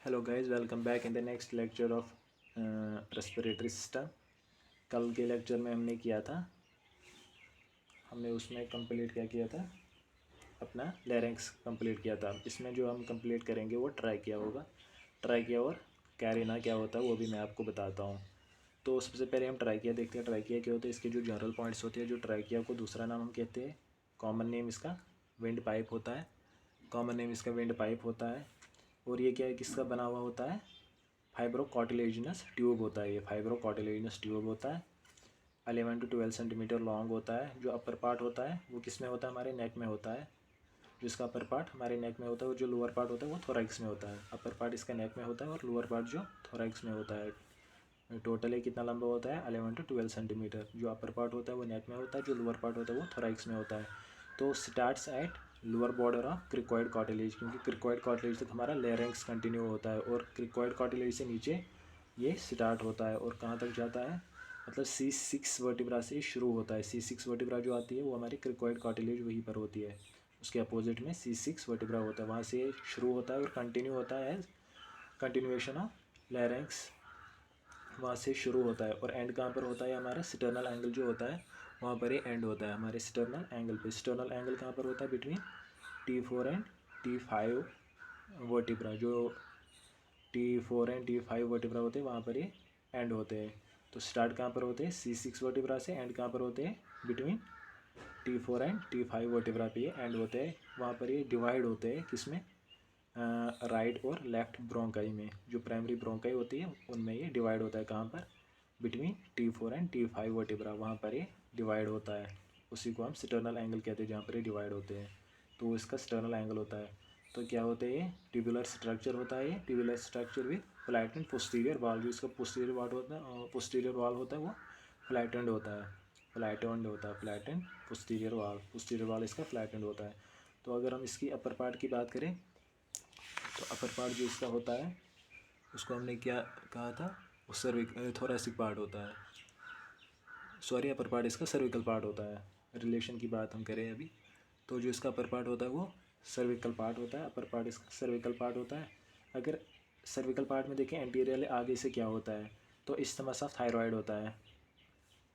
Hello guys, welcome back in the next lecture of respiratory system. कल के lecture में हमने किया था, हमने उसमें कंप्लीट क्या किया था, अपना लैरिंक्स कंप्लीट किया था। इसमें जो हम कंप्लीट करेंगे वो ट्राइकिया होगा। ट्राइकिया और कैरिना क्या होता है वो भी मैं आपको बताता हूँ। तो सबसे पहले हम ट्राइकिया देखते हैं। ट्राइकिया क्या होता है, इसके जो जनरल पॉइंट्स होते हैं। जो ट्राइकिया को दूसरा नाम हम कहते हैं, कॉमन नेम इसका विंड पाइप होता है। कॉमन नेम इसका विंड पाइप होता है। और ये क्या है, किसका बना हुआ होता है, फाइब्रोकॉटिलेजिनस ट्यूब होता है। ये फाइब्रोकॉटिलेजिनस ट्यूब होता है। 11 to 12 सेंटीमीटर लॉन्ग होता है। जो अपर पार्ट होता है वो किस में होता है, हमारे नेक में होता है। जिसका अपर पार्ट हमारे नेक में होता है, और जो लोअर पार्ट होता है वो थोरैक्स में होता है। अपर पार्ट इसका नेक में होता है और लोअर पार्ट जो थोरैक्स में होता है। टोटल ये कितना लंबा होता है, 11 to 12 सेंटीमीटर। जो अपर पार्ट होता है वो नेक में होता है, जो लोअर पार्ट होता है वो थोरैक्स में होता है। तो starts at lower border of cricoid cartilage, क्योंकि क्रिकॉइड कॉटिलेज तक हमारा लेरिंक्स कंटिन्यू होता है, और क्रिकॉइड कॉटिलेज से नीचे ये स्टार्ट होता है। और कहाँ तक जाता है, मतलब C6 वर्टिब्रा से शुरू होता है। C6 वर्टिब्रा जो आती है वो हमारी क्रिकॉइड कार्टिलेज वहीं पर होती है। उसके अपोजिट में C6 वर्टिब्रा होता है, वहाँ से शुरू होता है और कंटिन्यू होता है एज कंटिन्यूएशन ऑफ लैरिंक्स, वहाँ से शुरू होता है। और एंड कहाँ पर होता है, हमारा स्टर्नल एंगल जो होता है वहाँ पर ही एंड होता है, हमारे स्टर्नल एंगल पे। स्टर्नल एंगल कहाँ पर होता है, between T4 and T5 vertebra. जो T4 एंड T5 वर्टिब्रा होते हैं वहाँ पर ये एंड होते हैं। तो स्टार्ट कहाँ पर होते हैं, C6 वर्टिब्रा से, एंड कहाँ पर होते हैं, between T4 and T5 vertebra पे ये एंड होते हैं। वहाँ पर ये डिवाइड होते हैं किसमें, राइट और लेफ्ट ब्रोंकाई में। जो प्राइमरी ब्रोंकाई होती है उनमें ये डिवाइड होता है। कहाँ पर, between T4 and T5 vertebra, वहाँ पर ये डिवाइड होता है। उसी को हम स्टर्नल एंगल कहते हैं, जहाँ पर ये डिवाइड होते हैं। तो वो इसका स्टर्नल एंगल होता है। तो क्या होते हैं, ये ट्यूबुलर स्ट्रक्चर होता है। ये tubular structure with flattened posterior वाल। जो इसका पोस्टीरियर वाल होता है, पोस्टीरियर वाल होता है वो फ्लैटेंड होता है। फ्लैटेंड होता है, फ्लैटेंड पोस्टीरियर वाल। पोस्टीरियर वाल इसका फ्लैटेंड होता है। तो अगर हम इसकी अपर पार्ट की बात करें, तो अपर पार्ट जो इसका होता है उसको हमने क्या कहा था, वो थोरैसिक पार्ट होता है। सॉरी, अपर पार्ट इसका सर्विकल पार्ट होता है। रिलेशन की बात हम करें अभी, तो जो इसका अपर पार्ट होता है वो सर्विकल पार्ट होता है। अपर पार्ट इसका सर्विकल पार्ट होता है। अगर सर्विकल पार्ट में देखें एंटीरियर आगे से क्या होता है, तो इस्थमस ऑफ थायराइड होता है।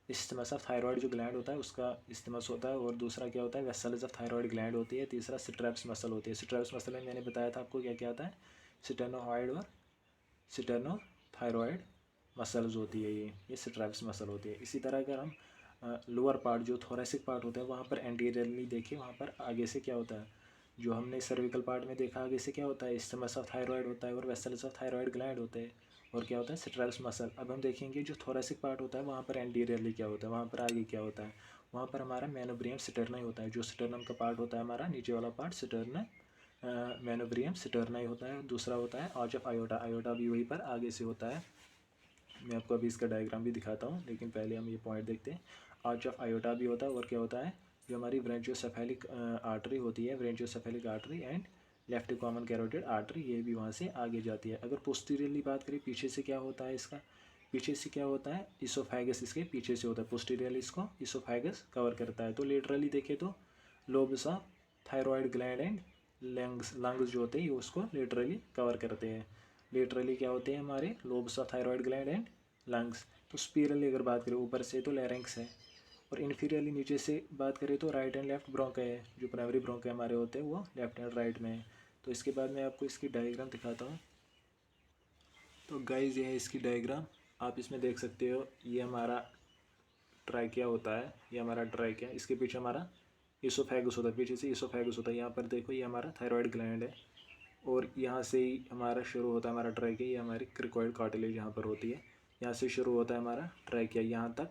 इस्थमस ऑफ थायराइड जो ग्लैंड होता है उसका इस्थमस होता है। और दूसरा क्या होता है, वेसल्स ऑफ थायराइड ग्लैंड होती है। तीसरा स्ट्रेप्स मसल होती है। स्ट्रेप्स मसल में मैंने बताया था आपको क्या क्या आता है, स्टेनोहॉइड और स्टेनोथायरॉइड मसल्स होती है। ये स्ट्रेप्स मसल होती है। इसी तरह अगर हम लोअर पार्ट जो थोरैसिक पार्ट होता है वहाँ पर एंटीरियरली देखिए, वहाँ पर आगे से क्या होता है, जो हमने सर्विकल पार्ट में देखा आगे से क्या होता है, इस्थमस ऑफ थायराइड होता है और वेसल्स ऑफ थायराइड ग्लैंड होते हैं। और क्या होता है, स्ट्रेप्स मसल। अब हम देखेंगे जो थोरैसिक पार्ट होता है वहाँ पर एंटीरियरली क्या होता है, वहाँ पर आगे क्या होता है, वहाँ पर हमारा मेनोब्रियम स्टर्ना होता है। जो स्टर्नम का पार्ट होता है हमारा नीचे वाला पार्ट, स्टर्ना मेनोब्रियम स्टर्ना होता है। दूसरा होता है आर्च ऑफ आयोटा। आयोटा भी वहीं पर आगे से होता है। मैं आपको अभी इसका डायग्राम भी दिखाता हूँ, लेकिन पहले हम ये पॉइंट देखते हैं। आर्च ऑफ आयोटा भी होता है। और क्या होता है, जो हमारी ब्रेंचियोसेफेलिक आर्टरी होती है, brachiocephalic artery and left common carotid artery, ये भी वहाँ से आगे जाती है। अगर पोस्टीरियरली बात करें, पीछे से क्या होता है इसका, पीछे से क्या होता है, इसोफेगस इसके पीछे से होता है। पोस्टीरियरली इसको इसोफेगस कवर करता है। तो लेटरली देखें तो lobes of thyroid gland and lungs जो होते हैं ये उसको लेटरली कवर करते हैं। लेटरली क्या होते हैं हमारे, lobes of thyroid gland and lungs. तो स्पीरली अगर बात करें ऊपर से तो लैरिंक्स है, और इन्फीरियरली नीचे से बात करें तो राइट एंड लेफ्ट ब्रोंका है। जो प्राइमरी ब्रोंका हमारे होते हैं वो लेफ्ट एंड राइट में है। तो इसके बाद मैं आपको इसकी डायग्राम दिखाता हूँ। तो गाइज ये है इसकी डायग्राम, आप इसमें देख सकते हो। ये हमारा ट्राइकिया होता है, ये हमारा ट्राइकिया। इसके पीछे हमारा इसोफेगस होता है, पीछे से इसोफेगस होता है। यहाँ पर देखो ये हमारा थायरॉयड ग्लैंड है, और यहाँ से ही हमारा शुरू होता है हमारा ट्राइकिया। ये हमारी क्रिकॉइड कार्टिलेज यहाँ पर होती है। यहाँ से शुरू होता है हमारा ट्राइकिया यहाँ तक।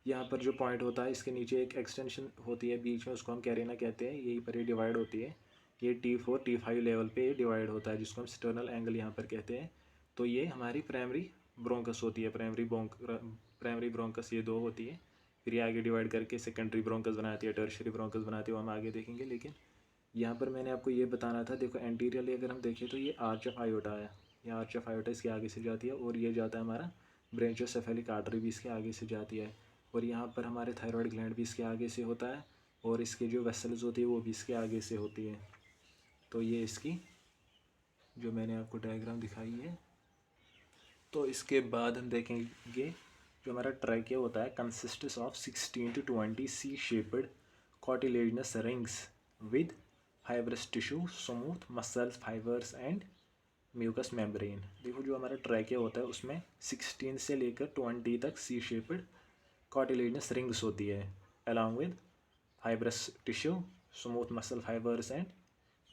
यहाँ पर जो पॉइंट होता है इसके नीचे एक एक्सटेंशन होती है बीच में, उसको हम कैरिना कहते हैं। यहीं पर ये डिवाइड होती है। ये T4 T5 लेवल पे ये डिवाइड होता है, जिसको हम स्टर्नल एंगल यहाँ पर कहते हैं। तो ये हमारी प्राइमरी ब्रोंकस होती है। प्राइमरी ब्रोंकस ये दो होती है। फिर ये आगे डिवाइड करके सेकेंडरी ब्रोंकस बनाती है, टर्शियरी ब्रोंकस बनाती है, वो हम आगे देखेंगे। लेकिन यहाँ पर मैंने आपको ये बताना था, देखो एंटीरियरली अगर हम देखें तो ये आर्च ऑफ आयोटा है। ये आर्च ऑफ आयोटा इसके आगे से जाती है, और ये जाता है हमारा ब्रेंचियोसेफेलिक आर्टरी भी इसके आगे से जाती है। और यहाँ पर हमारे थायरॉयड ग्लैंड भी इसके आगे से होता है, और इसके जो वेसल्स होती है वो भी इसके आगे से होती है। तो ये इसकी जो मैंने आपको डायग्राम दिखाई है। तो इसके बाद हम देखेंगे जो हमारा ट्रैकिया होता है consists of 16 to 20 C shaped cartilaginous rings with fibrous tissue, smooth muscle fibres and mucous membrane. देखो जो हमारा ट्रैकिया होता है उसमें 16 से लेकर 20 तक सी शेप्ड कार्टिलेजिनस रिंग्स होती है along with fibrous tissue, smooth muscle fibres and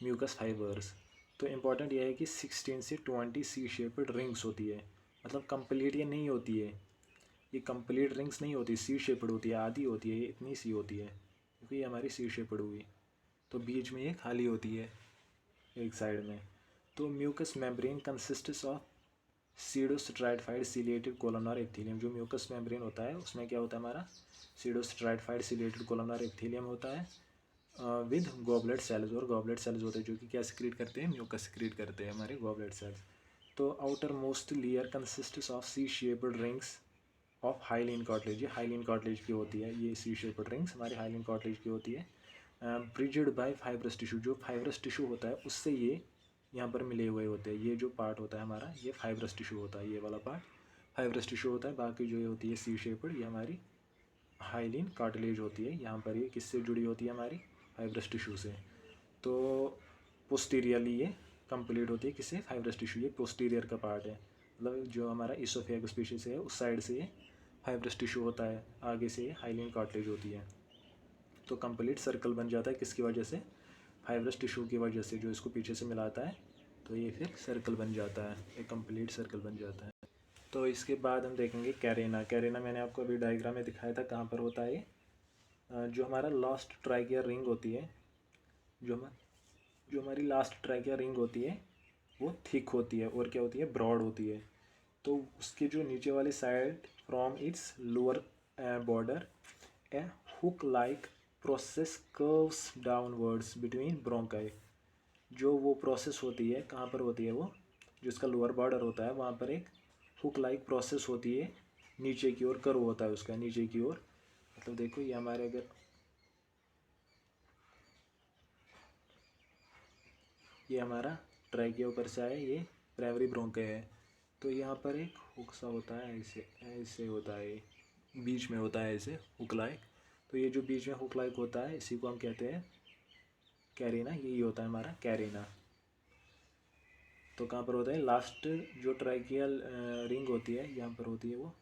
mucous fibres. तो इम्पॉर्टेंट यह है कि 16 से 20 सी शेप्ड रिंग्स होती है, मतलब कंप्लीट ये नहीं होती है, ये कंप्लीट रिंग्स नहीं होती, सी शेप्ड होती है, आधी होती है, ये इतनी सी होती है क्योंकि ये हमारी सी शेप्ड हुई। तो बीच में ये खाली होती है एक साइड में। तो mucous membrane consists of pseudostratified ciliated columnar epithelium. जो म्यूकस मेम्ब्रेन होता है उसमें क्या होता है हमारा सीडोस्ट्राटिफाइड सिलिएटेड कोलमनार एपिथेलियम होता है विद गॉबलेट सेल्स, और गॉबलेट सेल्स होते हैं जो कि क्या सिक्रीट करते हैं, म्यूकस सिक्रीट करते हैं हमारे गॉबलेट सेल्स। तो outermost layer consists of C shaped rings of hyaline cartilage, ये हाइलिन कार्टिलेज की होती है, ये सी शेप्ड रिंग्स हमारी हाइलिन कार्टिलेज की होती है। ब्रिज्ड बाय फाइब्रस टिश्यू, जो फाइब्रस टिश्यू होता है उससे ये यहाँ पर मिले हुए होते हैं। ये जो पार्ट होता है हमारा ये फाइब्रस टिश्यू होता है, ये वाला पार्ट फाइब्रस टिश्यू होता है। बाकी जो ये होती है सी शेप्ड ये हमारी हाइलिन कार्टिलेज होती है। यहाँ पर ये किससे जुड़ी होती है, हमारी फाइब्रस टिश्यू से। तो पोस्टीरियरली ये कंप्लीट होती है किससे, फाइब्रस टिश्यू, ये पोस्टीरियर का पार्ट है, मतलब जो हमारा इसोफेगस स्पीशीज है उस साइड से ये फाइब्रस टिश्यू होता है, आगे से ये हाइलिन कार्टिलेज होती है। तो कंप्लीट सर्कल बन जाता है किसकी वजह से, फाइब्रस टिश्यू की वजह से, जो इसको पीछे से मिलाता है तो ये फिर सर्कल बन जाता है, एक कंप्लीट सर्कल बन जाता है। तो इसके बाद हम देखेंगे कैरेना। कैरेना मैंने आपको अभी डायग्राम में दिखाया था कहाँ पर होता है। जो हमारा लास्ट ट्राइकिया रिंग होती है, जो हमारी लास्ट ट्राइकिया रिंग होती है वो थिक होती है और क्या होती है, ब्रॉड होती है। तो उसके जो नीचे वाली side from its lower border A hook like process curves downwards between bronchi. जो वो प्रोसेस होती है कहाँ पर होती है, वो जो इसका लोअर बॉर्डर होता है वहाँ पर एक हुक लाइक प्रोसेस होती है, नीचे की ओर कर्व होता है उसका नीचे की ओर। मतलब देखो ये हमारे अगर ये हमारा ट्रैकिया ऊपर से आए, ये प्राइमरी ब्रोंकाई है, तो यहाँ पर एक हुक सा होता है, ऐसे ऐसे होता है, बीच में होता है ऐसे हुक लाइक। तो ये जो बीच में हुक लाइक होता है इसी को हम कहते हैं कैरेना, यही होता है हमारा कैरेना। तो कहाँ पर होता है, लास्ट जो ट्रैकियल रिंग होती है यहाँ पर होती है वो,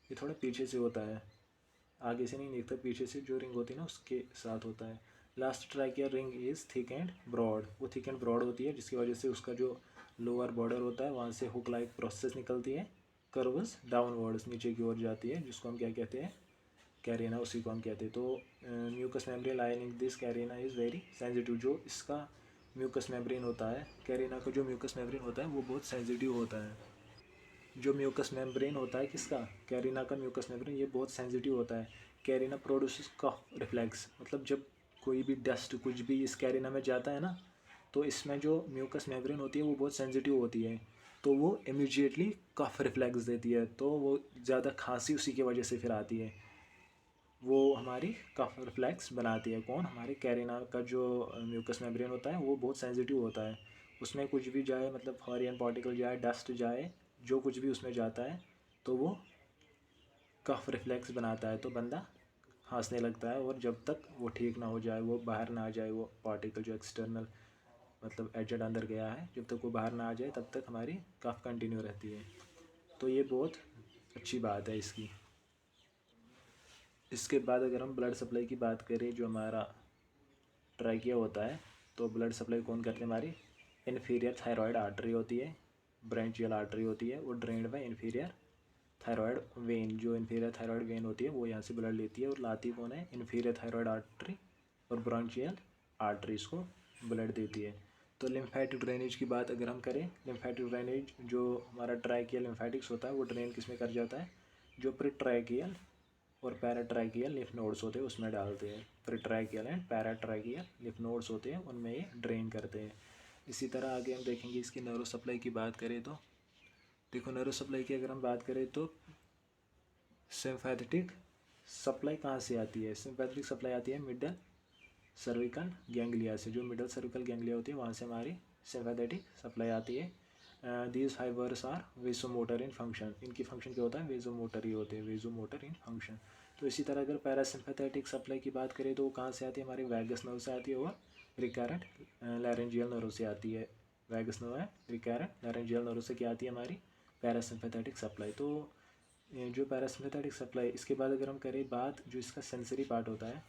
ये थोड़ा पीछे से होता है, आगे से नहीं दिखता, पीछे से जो रिंग होती है ना उसके साथ होता है। Last tracheal ring is thick and broad, वो थिक एंड ब्रॉड होती है जिसकी वजह से उसका जो लोअर बॉर्डर होता है वहाँ से हुक लाइक प्रोसेस निकलती है, कर्व्स डाउनवर्ड्स नीचे की ओर जाती है, जिसको हम क्या कहते हैं, कैरेना, उसी को हम कहते हैं। तो mucous membrane lining this carina is very sensitive. जो इसका म्यूकस मेम्ब्रेन होता है, कैरेना का जो म्यूकस मेम्ब्रेन होता है वो बहुत सेंसिटिव होता है। जो म्यूकस मेम्ब्रेन होता है किसका, कैरेना का म्यूकस मेम्ब्रेन, ये बहुत सेंसिटिव होता है। कैरेना प्रोड्यूसेस कफ रिफ्लेक्स, मतलब जब कोई भी डस्ट कुछ भी इस कैरेना में जाता है ना, तो इसमें जो म्यूकस मेम्ब्रेन होती है वो बहुत सेंसिटिव होती है, तो वो इमीडिएटली कफ रिफ्लेक्स देती है, तो वो ज़्यादा खांसी उसी की वजह से फिर आती है, वो हमारी कफ रिफ्लेक्स बनाती है। कौन, हमारे कैरेना का जो म्यूकस मेम्ब्रेन होता है वो बहुत सेंसिटिव होता है, उसमें कुछ भी जाए, मतलब फॉरेन पार्टिकल जाए, डस्ट जाए, जो कुछ भी उसमें जाता है तो वो कफ रिफ्लेक्स बनाता है, तो बंदा खांसने लगता है, और जब तक वो ठीक ना हो जाए, वो बाहर ना आ जाए, वो पार्टिकल जो एक्सटर्नल मतलब एजेंट अंदर गया है, जब तक वो बाहर ना आ जाए तब तक हमारी कफ कंटिन्यू रहती है। तो ये बहुत अच्छी बात है इसकी। इसके बाद अगर हम ब्लड सप्लाई की बात करें, जो हमारा ट्रैकिया होता है, तो ब्लड सप्लाई कौन करते हैं, हमारी इन्फीरियर थायराइड आर्टरी होती है, ब्रांचियल आर्टरी होती है, वो drained by inferior thyroid vein. जो इन्फीरियर थायराइड वेन होती है वो यहाँ से ब्लड लेती है, और लाती कौन है, इन्फीरियर थायराइड आर्टरी, और ब्रांचियल आर्टरीज को ब्लड देती है। तो लिम्फेटिक ड्रेनेज की बात अगर हम करें, लिम्फेटिक ड्रेनेज जो हमारा ट्रैकियल लिम्फेटिक्स होता है वो ड्रेन किस में कर जाता है, जो प्रीट्रैकियल और पैराट्रैकियल लिम्फ नोड्स होते हैं उसमें डालते हैं, प्रीट्रैकियल एंड पैराट्रैकियल लिम्फ नोड्स होते हैं उनमें ये ड्रेन करते हैं। इसी तरह आगे हम देखेंगे इसकी नर्व सप्लाई की बात करें तो देखो, नर्व सप्लाई की अगर हम बात करें तो सिम्पैथेटिक सप्लाई कहाँ से आती है, सिम्पैथेटिक सप्लाई आती है मिडल सर्विकल गैंग्लिया से। जो मिडल सर्विकल गैंग्लिया होती है वहाँ से हमारी सिंपैथेटिक सप्लाई आती है। These fibres are vasomotor in function, इनकी फंक्शन क्या होता है, वेसोमोटर ही होते हैं, वेसोमोटर इन फंक्शन। तो इसी तरह अगर पैरासिम्पैथेटिक सप्लाई की बात करें तो वो कहाँ से आती है, हमारे वैगस नर्व से आती है और रिकरेंट लैरेंजियल नर्व से आती है। वैगस नर्व है, रिकरेंट लैरेंजियल नर्व से क्या आती है हमारी पैरासिम्पैथेटिक सप्लाई। तो जो पैरासिम्पैथेटिक सप्लाई, इसके बाद अगर हम करें बात जो इसका सेंसरी पार्ट होता है,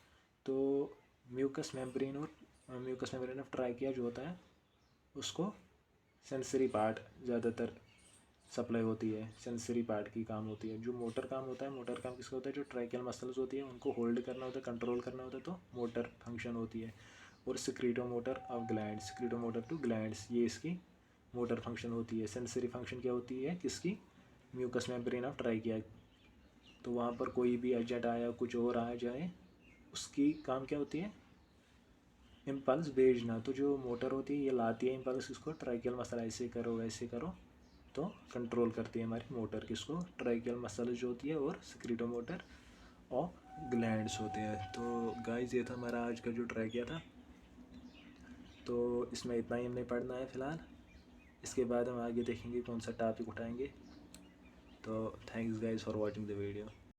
तो म्यूकस मेम्ब्रेन और म्यूकस मेम्ब्रेन ऑफ ट्राइकिया जो होता है उसको सेंसरी पार्ट ज़्यादातर सप्लाई होती है, सेंसरी पार्ट की काम होती है। जो मोटर काम होता है, मोटर काम किसका होता है, जो ट्राइकियल मसल्स होती है उनको होल्ड करना होता है, कंट्रोल करना होता है, तो मोटर फंक्शन होती है। और सिक्रीटोमोटर ऑफ ग्लैंड, सिक्रीटोमोटर टू ग्लैंड्स, ये इसकी मोटर फंक्शन होती है। सेंसरी फंक्शन क्या होती है किसकी, म्यूकस मेम्ब्रेन ऑफ ट्राइकिया। तो वहाँ पर कोई भी एजेंट आया, कुछ और आ जाए, उसकी काम क्या होती है, इम्पल्स भेजना। तो जो मोटर होती है ये लाती है इम्पल्स, इसको ट्राइकियल मसल ऐसे करो वैसे करो, तो कंट्रोल करती है हमारी मोटर किसको, ट्राइकियल मसल जो होती है और सिक्रीटोमोटर और ग्लैंड्स होते हैं। तो गाइस ये था हमारा आज का जो ट्राइकिया था। तो इसमें इतना ही हमने पढ़ना है फ़िलहाल, इसके बाद हम आगे देखेंगे कौन सा टॉपिक उठाएंगे। तो thanks guys for watching the video.